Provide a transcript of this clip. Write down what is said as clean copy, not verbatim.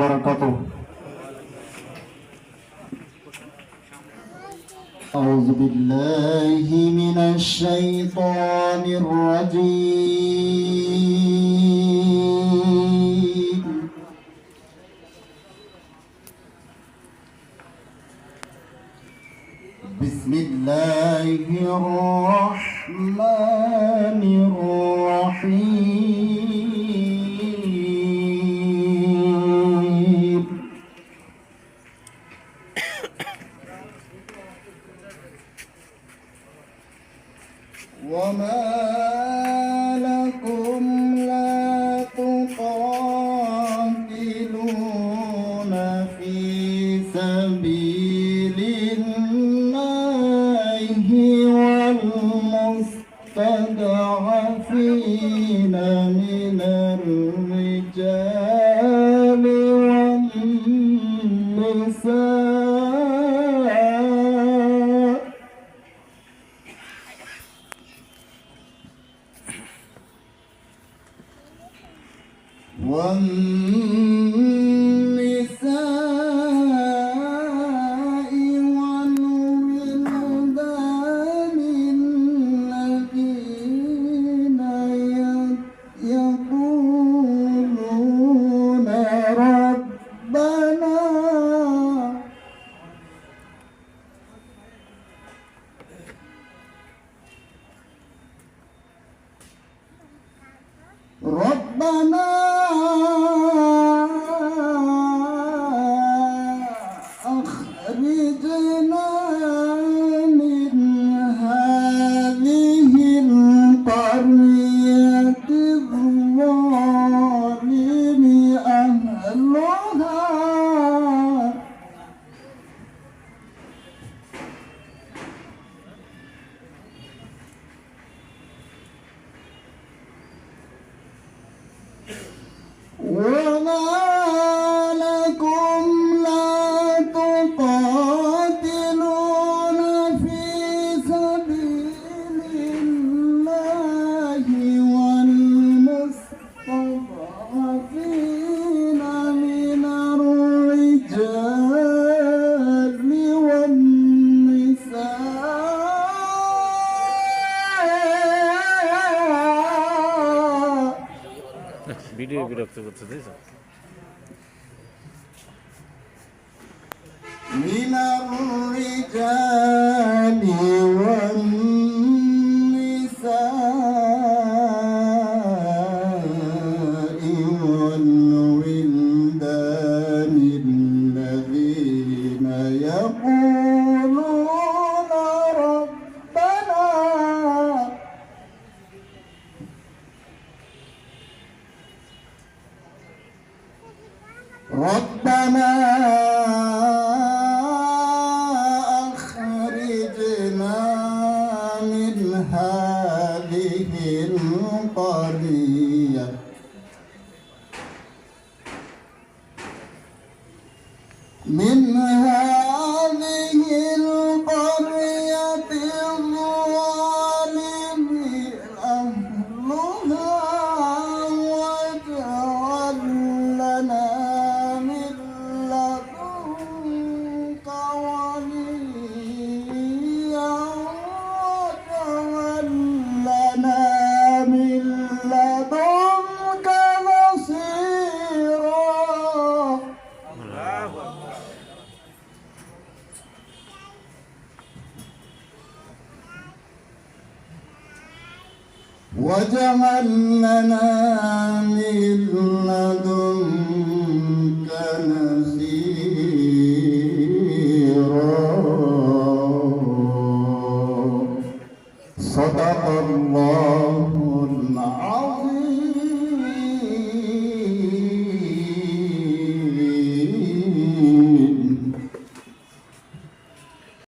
وبركاته. أعوذ بالله من الشيطان الرجيم. بسم الله الرحمن الرحيم. وما لكم لا تقاتلون في سبيل الله والمستضعفين من الرجال والنساء والولدان الذين يقولون ربنا أخرجنا من هذه القرية الظالم أهلها وما لكم لا تقاتلون في سبيل الله والمستضعفين من الرجال والنساء ভিডিও বিরক্ত করতে দিয়েছ من الرجال والنساء والولدان الذين يقولون ربنا أخرجنا من هذه القرية الظالم أهلها واجعل لنا من لدنك وليا واجعل لنا من لدنك نصيرا. واجعل لنا من لدنك